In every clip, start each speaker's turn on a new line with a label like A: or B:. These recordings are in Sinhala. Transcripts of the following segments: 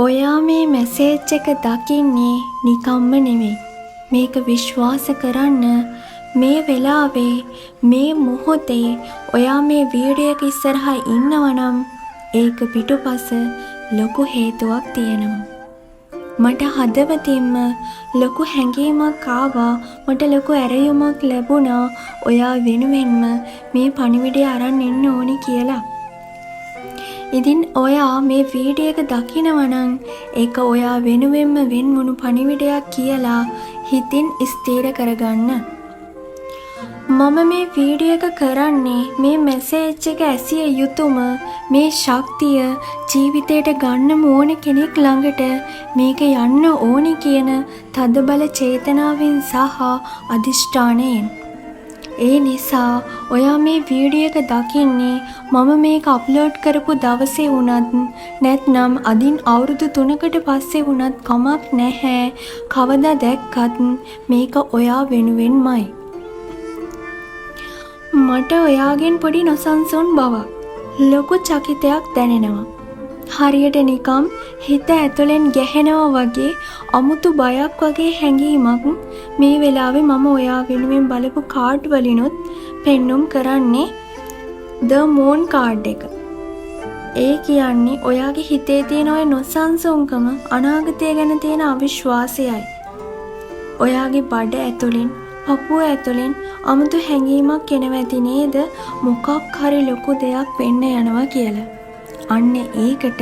A: ඔයා මේ මැසේජ් එක දකින්නේ නිකම්ම නෙමෙයි. මේක විශ්වාස කරන්න මේ වෙලාවේ මේ මොහොතේ ඔයා මේ වීඩියෝ එක ඉස්සරහා ඉන්නවනම් ඒක පිටුපස ලොකු හේතුවක් තියෙනවා. මට හදවතින්ම ලොකු හැඟීමක් ආවා. මට ලොකු ඇරයුමක් ලැබුණා ඔයා වෙනුවෙන්ම මේ පණිවිඩය අරන් එන්න ඕනි කියලා. ඉතින් ඔයා මේ වීඩියෝ එක දකිනවනම් ඒක ඔයා වෙනුවෙන්ම වෙන්මුණු පණිවිඩයක් කියලා හිතින් ස්ථිර කරගන්න. මම මේ වීඩියෝ එක කරන්නේ මේ මැසේජ් එක ඇසිය යුතුම මේ ශක්තිය ජීවිතයට ගන්න ඕන කෙනෙක් ළඟට මේක යන්න ඕනි කියන තදබල චේතනාවෙන් සහ අදිෂ්ඨානයෙන්. ඒ නිසා ඔයා මේ වීඩියෝ එක දකින්නේ මම මේක අප්ලෝඩ් කරපු දවසේ වුණත් නැත්නම් අදින් අවුරුදු 3කට පස්සේ වුණත් කමක් නැහැ. කවදා දැක්කත් මේක ඔයා වෙනුවෙන්මයි. මට ඔයාගෙන් පොඩි නොසන්සුන් බවක්, ලොකු චකිතයක් දැනෙනවා. හරියට නිකම් හිත ඇතුලෙන් ගැහෙනවා වගේ අමුතු බයක් වගේ හැඟීමක් මේ වෙලාවේ මම ඔයා වෙනුවෙන් බලපු කාඩ් වලිනුත් පෙන්눔 කරන්නේ The Moon කාඩ් එක. ඒ කියන්නේ ඔයාගේ හිතේ තියෙන ඔය නොසන්සුන්කම, අනාගතය ගැන තියෙන අවිශ්වාසයයි. ඔයාගේ බඩ ඇතුලෙන්, පපුව ඇතුලෙන් අමුතු හැඟීමක් එනවා ඇති නේද? මොකක් හරි ලොකු දෙයක් වෙන්න යනවා කියලා. අන්න ඒකට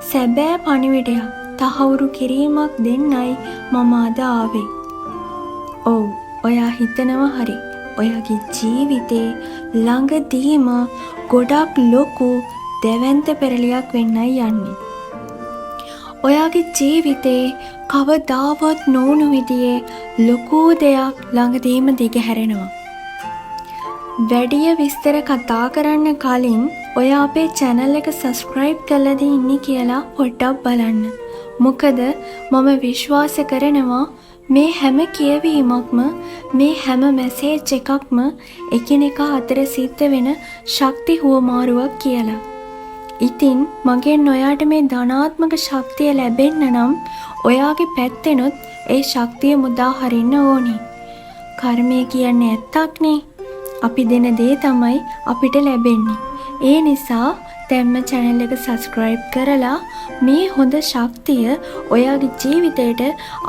A: සැබෑ පණිවිඩයක්, තහවුරු කිරීමක් දෙන්නයි මම අද ආවේ. ඔව්, ඔයා හිතනවා හරි. ඔයාගේ ජීවිතේ ළඟදීම ගොඩක් ලොකු දෙවන්ත පෙරලියක් වෙන්නයි යන්නේ. ඔයාගේ ජීවිතේ කවදාවත් නොවුණු විදිහේ ලොකු දෙයක් ළඟදීම දිගහැරෙනවා. වැඩිය විස්තර කතා කරන්න කලින් ඔයා අපේ channel එක subscribe කරලාද ඉන්නේ කියලා පොඩ්ඩක් බලන්න. මොකද මම විශ්වාස කරනවා මේ හැම කියවීමක්ම, මේ හැම මැසේජ් එකක්ම එකිනෙකා අතර සිද්ධ වෙන ශක්ති හුවමාරුවක් කියලා. ඉතින් මගෙන් ඔයාට මේ ධනාත්මක ශක්තිය ලැබෙන්න නම් ඔයාගේ පැත්තෙනුත් ඒ ශක්තිය මුදා හරින්න ඕනි. කර්මය කියන්නේ ඇත්තක්නේ. අපි දෙන දේ තමයි අපිට ලැබෙන්නේ. ඒ නිසා දැන්ම channel එක subscribe කරලා මේ හොඳ ශක්තිය ඔයාගේ ජීවිතයට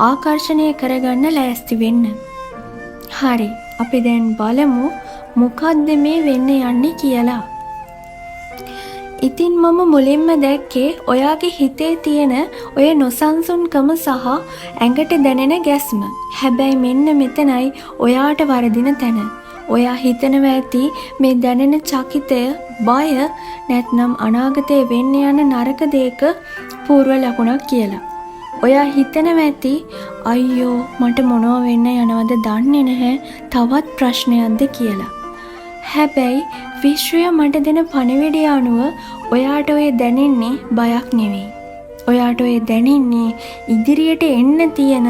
A: ආකර්ෂණය කරගන්න ලෑස්ති වෙන්න. හරි, අපි දැන් බලමු මොකද්ද මේ වෙන්න යන්නේ කියලා. ඉතින් මම මුලින්ම දැක්කේ ඔයාගේ හිතේ තියෙන ඔය නොසන්සුන්කම සහ ඇඟට දැනෙන ගැස්ම. හැබැයි මෙන්න මෙතනයි ඔයාට වරදින තැන. ඔයා හිතනවා ඇති මේ දැනෙන චකිතය, බය නැත්නම් අනාගතේ වෙන්න යන නරක දෙයක පූර්ව ලකුණක් කියලා. ඔයා හිතනවා ඇති අයියෝ මට මොනව වෙන්න යනවද දන්නේ නැහැ, තවත් ප්‍රශ්නයක්ද කියලා. හැබැයි විශ්වය මට දෙන පණිවිඩය අනුව ඔයාට ඔය දැනෙන්නේ බයක් නෙවෙයි. ඔයාට ඔය දැනෙන්නේ ඉදිරියට එන්න තියෙන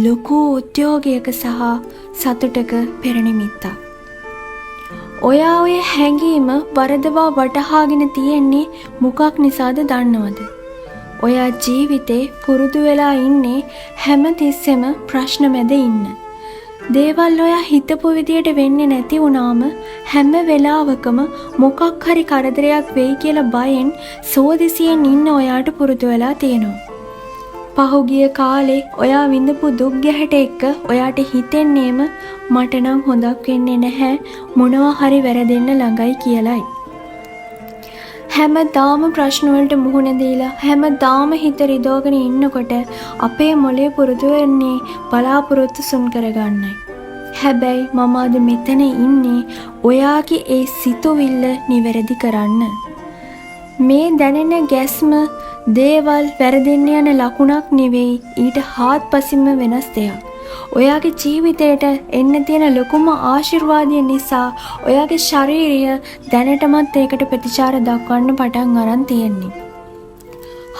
A: ලොකු උද්‍යෝගයක සහ සතුටක පෙරනිමිත්තක්. ඔයා ඔය හැඟීම වරදවා වටහාගෙන තියෙන්නේ මොකක් නිසාද දන්නවද? ඔයා ජීවිතේ පුරුදු වෙලා ඉන්නේ හැම තිස්සෙම ප්‍රශ්න මැද ඉන්න. දේවල් ඔයා හිතපු විදියට වෙන්නේ නැති වුණාම හැම වෙලාවකම මොකක් හරි කරදරයක් වෙයි කියලා බයෙන් සෝදිසියෙන් ඉන්න ඔයාට පුරුදු වෙලා තියෙනවා. පහුගිය කාලේ ඔයා විඳපු දුක් ගැහැට එක්ක ඔයාට හිතෙන්නේම මට නම් හොඳක් වෙන්නේ නැහැ, මොනවා හරි වැරදෙන්න ළඟයි කියලායි. හැමදාම ප්‍රශ්න වලට මුහුණ දීලා හැමදාම හිත රිදවගෙන ඉන්නකොට අපේ මොළේ පුරුදු වෙන්නේ බලාපොරොත්තු සුන් කරගන්නයි. හැබැයි මම අද මෙතන ඉන්නේ ඔයාගේ ඒ සිතුවිල්ල නිවැරදි කරන්න. මේ දැනෙන ගැස්ම දේවල් වැරදෙන්න යන ලකුණක් නෙවෙයි, ඊට හාත්පසින්ම වෙනස් දෙයක්. ඔයාගේ ජීවිතයට එන්න තියෙන ලොකුම ආශිර්වාදය නිසා ඔයාගේ ශරීරය දැනටමත් ඒකට ප්‍රතිචාර දක්වන්න පටන් අරන් තියෙන්නේ.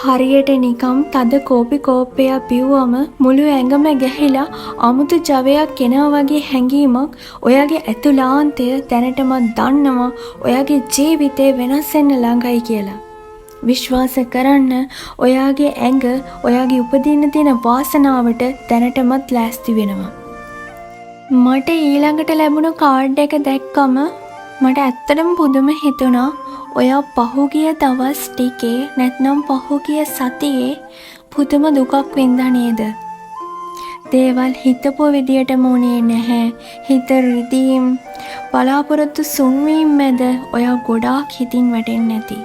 A: හරියට නිකම් තද කෝපි කෝප්පයක් බිව්වම මුළු ඇඟම ගැහිලා අමුතු ජවයක් එනවා වගේ හැඟීමක් ඔයාගේ ඇතුළාන්තය දැනටමත් දන්නවා ඔයාගේ ජීවිතේ වෙනස් වෙන්න ළඟයි කියලා. විශ්වාස කරන්න ඔයාගේ ඇඟ ඔයාගේ උපදින්න තියෙන වාසනාවට දැනටමත් ලෑස්ති වෙනවා. මට ඊළඟට ලැබුණ කාඩ් එක දැක්කම මට ඇත්තටම පුදුම හිතුණා. ඔයා පහුගිය දවස් ටිකේ නැත්නම් පහුගිය සතියේ පුදුම දුකක් වින්දා නේද? දේවල් හිතපු විදියටම උනේ නැහැ. හිත රිදීම් බලාපොරොත්තු සුන්වීම් මැද ඔයා ගොඩාක් හිතින් වැටෙන්නේ නැති.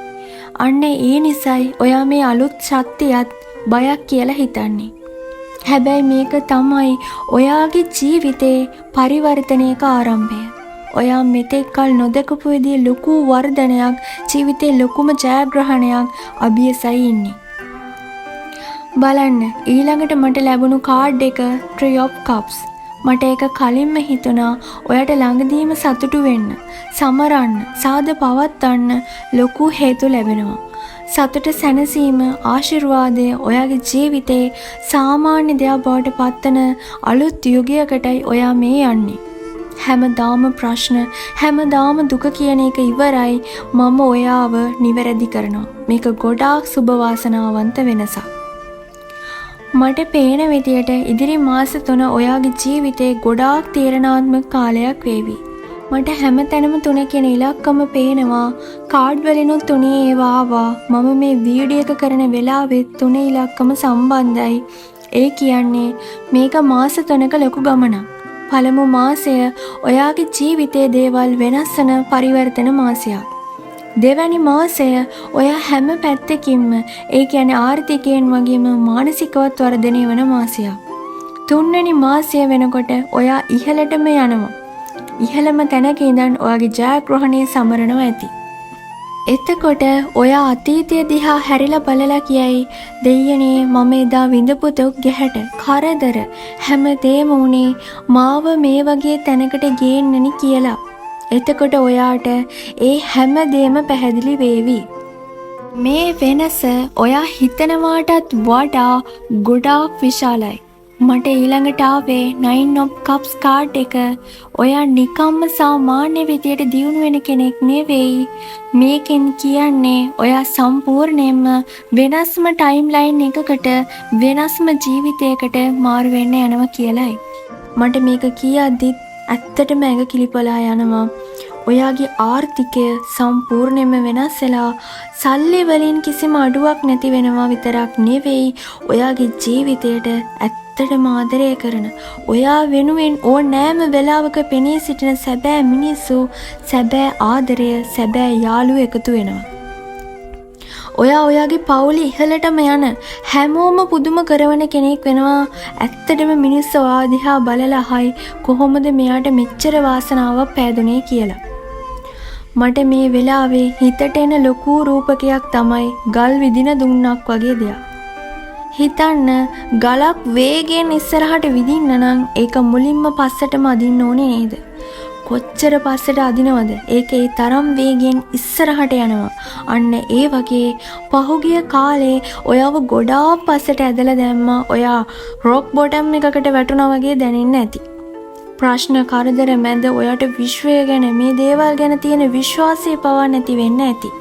A: අන්න ඒ නිසයි ඔයා මේ අලුත් ශක්තියත් බයක් කියලා හිතන්නේ. හැබැයි මේක තමයි ඔයාගේ ජීවිතේ පරිවර්තනයක ආරම්භය. ඔයා මෙතෙක් කල නොදකපු විදිහේ ලොකු වර්ධනයක්, ජීවිතේ ලොකුම ජයග්‍රහණයක් අභියසයි ඉන්නේ. බලන්න ඊළඟට මට ලැබුණු කාඩ් එක Three of Cups. මට ඒක කලින්ම හිතුණා ඔයාට ළඟදීම සතුටු වෙන්න, සමරන්න, සාද පවත්වන්න ලොකු හේතු ලැබෙනවා. සතුට, සැනසීම, ආශිර්වාදය ඔයාගේ ජීවිතේ සාමාන්‍ය දෙයක් බවට පත්වන අලුත් යුගයකටයි ඔයා මේ යන්නේ. හැමදාම ප්‍රශ්න, හැමදාම දුක කියන එක ඉවරයි. මම ඔයාව නිවැරදි කරනවා. මේක ගොඩාක් සුබ වාසනාවන්ත වෙනසක්. මට පේන විදියට ඉදිරි මාස 3 ඔයාගේ ජීවිතේ ගොඩාක් තීරණාත්මක කාලයක් වේවි. මට හැමතැනම 3 කියන ඉලක්කම පේනවා. කාඩ් වලිනුත් 3 ඒවා ආවා. මම මේ වීඩියෝ එක කරන වෙලාවෙත් 3 ඉලක්කම සම්බන්ධයි. ඒ කියන්නේ මේක මාස 3ක ලොකු ගමනක්. පළමු මාසය ඔයාගේ ජීවිතයේ දේවල් වෙනස් වන පරිවර්තන මාසයක්. දෙවැනි මාසය ඔයා හැම පැත්තකින්ම ඒ කියන්නේ ආර්ථිකයෙන් වගේම මානසිකවත් වර්ධනය වන මාසයක්. තුන්වෙනි මාසය වෙනකොට ඔයා ඉහළටම යනවා. ඉහළම තැනක ඉඳන් ඔයාගේ ජයග්‍රහණය සමරනවා ඇති. එතකොට ඔයා අතීතය දිහා හැරිලා බලලා කියයි දෙයියනේ මම එදා විඳපු දුක් ගැහැට කරදර හැමදේම උනේ මාව මේ වගේ තැනකට ගේන්නනි කියලා. එතකොට ඔයාට ඒ හැමදේම පැහැදිලි වේවි. මේ වෙනස ඔයා හිතනවාටත් වඩා ගොඩාක් විශාලයි. මට ඊළඟට ආවේ Nine of Cups කාඩ් එක. ඔයා නිකම්ම සාමාන්‍ය විදියට දියුණු වෙන කෙනෙක් නෙවෙයි. මේකෙන් කියන්නේ ඔයා සම්පූර්ණයෙන්ම වෙනස්ම ටයිම් ලයින් එකකට, වෙනස්ම ජීවිතයකට මාරු වෙන්න යනවා කියලයි. මට මේක කියද්දිත් ඇත්තටම ඇඟ කිලිපලා යනවා. ඔයාගේ ආර්ථිකය සම්පූර්ණයෙන්ම වෙනස් වෙලා සල්ලි වලින් කිසිම අඩුවක් නැති වෙනවා විතරක් නෙවෙයි, ඔයාගේ ජීවිතයට ඇත්තටම ආදරය කරන, ඔයා වෙනුවෙන් ඕනෑම වෙලාවක පෙනී සිටින සැබෑ මිනිස්සු, සැබෑ ආදරය, සැබෑ යාළුවෝ එකතු වෙනවා. ඔයා ඔයාගේ පවුලේ ඉහළටම යන හැමෝම පුදුම කරවන කෙනෙක් වෙනවා. ඇත්තටම මිනිස්සු ඔයා දිහා බලලා අහයි කොහොමද මෙයාට මෙච්චර වාසනාවක් පෑදුනේ කියලා. මට මේ වෙලාවේ හිතට එන ලොකු රූපකයක් තමයි ගල් විදින දුන්නක් වගේ දෙයක්. හිතන්න ගලක් වේගයෙන් ඉස්සරහට විදින්න නම් ඒක මුලින්ම පස්සටම අදින්න ඕනේ නේද? කොච්චර පස්සට අදිනවද? ඒක ඒ තරම් වේගෙන් ඉස්සරහට යනවා. අන්න ඒ වගේ පහුගිය කාලේ ඔයාව ගොඩාක් පස්සට ඇදලා දැම්මා. ඔයා රොක් බොටම් එකකට වැටුණා වගේ දැනෙන්න ඇති. ප්‍රශ්න කරදර මැද ඔයාට විශ්වය ගැන, මේ දේවල් ගැන තියෙන විශ්වාසය පවා නැති වෙන්න ඇති.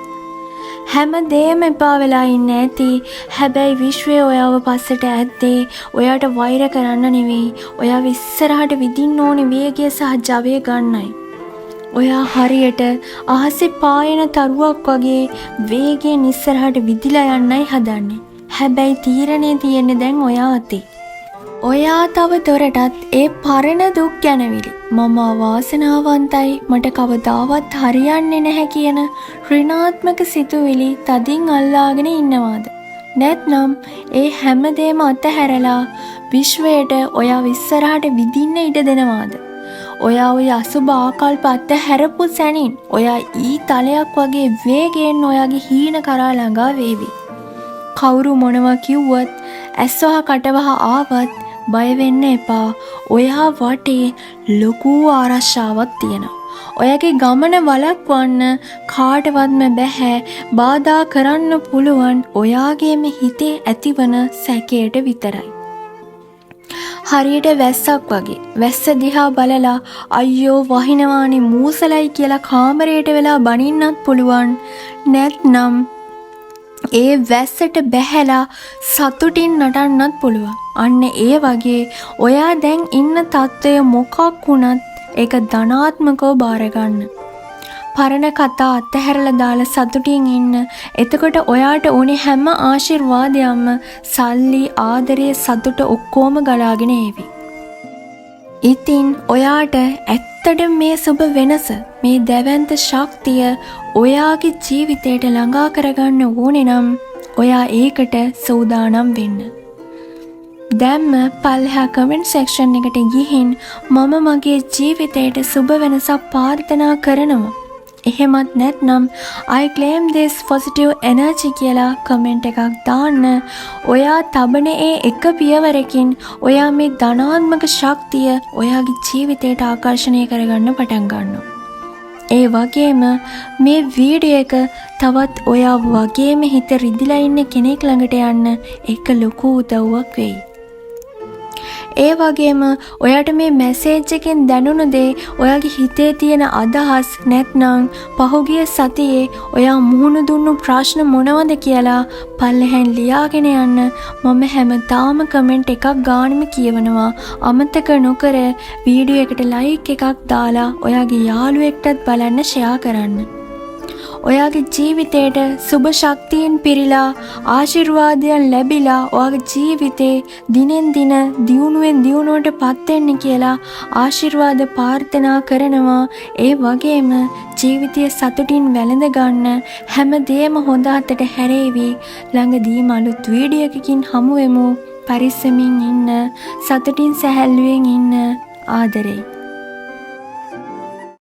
A: හැම දෙයක්ම එපා වෙලා ඉන්න ඇති. හැබැයි විශ්වය ඔයාව පස්සට ඇද්දේ ඔයාට වෛර කරන්න නෙවෙයි, ඔයාව ඉස්සරහට විදින්න ඕනේ වේගය සහ ජවය ගන්නයි. ඔයා හරියට අහසේ පායන තරුවක් වගේ වේගයෙන් ඉස්සරහට විදිලා යන්නයි හදන්නේ. හැබැයි තීරණේ තියෙන්නේ දැන් ඔයා අතේ. ඔයා තව දොරටත් ඒ පරණ දුක් ගැනවිලි, මම අවාසනාවන්තයි, මට කවදාවත් හරියන්නේ නැහැ කියන ඍණාත්මක සිතුවිලි තදින් අල්ලාගෙන ඉන්නවාද? නැත්නම් ඒ හැමදේම අතහැරලා විශ්වයට ඔයා ඉස්සරහට විදින්න ඉඩ දෙනවාද? ඔයා ඔය අසුබ ආකල්ප අතහැරපු සැනින් ඔයා ඊ තලයක් වගේ වේගයෙන් ඔයාගේ හීන කරා ළඟා වේවි. කවුරු මොනවා කිව්වත්, ඇස්වහ කටවහ ආවත් බය වෙන්න එපා. ඔයා වටේ ලොකු ආරක්ෂාවක් තියෙනවා. ඔයාගේ ගමන වළක්වන්න කාටවත්ම බැහැ. බාධා කරන්න පුළුවන් ඔයාගේම හිතේ ඇතිවන සැකයට විතරයි. හරියට වැස්සක් වගේ. වැස්ස දිහා බලලා අයියෝ වහිනවානේ මූසලයි කියලා කාමරයට වෙලා බනින්නත් පුළුවන්. නැත්නම් ඒ වැස්සට බැහැලා සතුටින් නටන්නත් පුළුවන්. අන්න ඒ වගේ ඔයා දැන් ඉන්න තත්ත්වය මොකක් වුණත් ඒක ධනාත්මකව බාර ගන්න. පරණ කතා අතහැරලා දාලා සතුටින් ඉන්න. එතකොට ඔයාට ඕනේ හැම ආශිර්වාදයක්ම සල්ලි, ආදරය, සතුට ඔක්කොම ගලාගෙන ඒවි. ඉතින් ඔයාට ඇත්තටම මේ සුබ වෙනස, මේ දැවැන්ත ශක්තිය ඔයාගේ ජීවිතයට ළඟා කරගන්න ඕනේ නම් ඔයා ඒකට සූදානම් වෙන්න. දැම්ම පල්ලෙහා කමෙන්ට් සෙක්ෂන් එකට ගිහින් මම මගේ ජීවිතයට සුබ වෙනසක් ප්‍රාර්ථනා කරනවා. එහෙමත් නැත්නම් I claim this positive energy කියලා කමෙන්ට් එකක් දාන්න. ඔයා තබන ඒ එක පියවරකින් ඔයා මේ ධනාත්මක ශක්තිය ඔයාගේ ජීවිතයට ආකර්ෂණය කරගන්න පටන් ගන්නවා. ඒ වගේම මේ වීඩියෝ එක තවත් ඔයා වගේම හිත රිදිලා ඉන්න කෙනෙක් ළඟට යන්න ඒක ලොකු උදව්වක් වෙයි. ඒ වගේම ඔයාට මේ මැසේජ් එකෙන් දැනුණු දේ, ඔයාගේ හිතේ තියෙන අදහස් නැත්නම් පහුගිය සතියේ ඔයා මුහුණ දුන්නු ප්‍රශ්න මොනවද කියලා පල්ලෙහෙන් ලියාගෙන යන්න. මම හැමදාම කමෙන්ට් එකක් ගානම කියවනවා. අමතක නොකර වීඩියෝ එකට ලයික් එකක් දාලා ඔයාගේ යාළුවෙක්ටත් බලන්න ෂෙයා කරන්න. ඔයාගේ ජීවිතයට සුබ ශක්තියෙන් පිරීලා ආශිර්වාදයන් ලැබිලා ඔයාගේ ජීවිතේ දිනෙන් දින දියුණුවෙන් දියුණුවට පත් වෙන්න කියලා ආශිර්වාද ප්‍රාර්ථනා කරනවා. ඒ වගේම ජීවිතය සතුටින් වැළඳ ගන්න හැමදේම හොඳ අතට හැරේවි. ළඟදීම අලුත් වීඩියෝ එකකින් හමු වෙමු. පරිස්සමින් ඉන්න, සතුටින් සැහැල්ලුවෙන් ඉන්න. ආදරේ.